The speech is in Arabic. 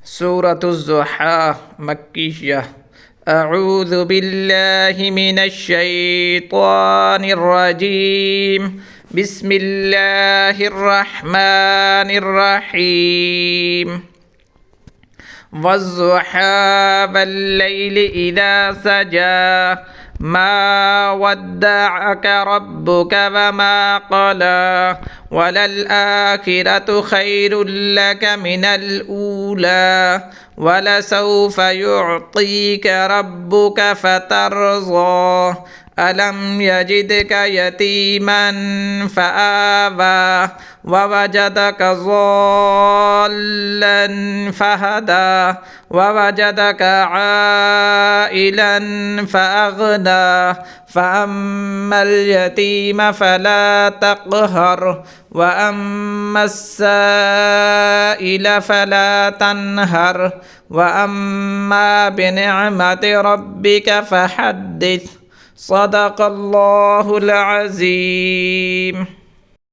سورة الضحى مكية. أعوذ بالله من الشيطان الرجيم. بسم الله الرحمن الرحيم. والضحى والليل إذا سجى ما ودعك ربك وما قلى وللآخرة خير لك من الأولى ولسوف يعطيك ربك فترضى ألم يجدك يتيما فآوى ووجدك ضالا فهدى ووجدك عائلا فأغنى فأما اليتيم فلا تقهر وأما السائل فلا تنهر وأما بنعمة ربك فحدث. صدق الله العظيم.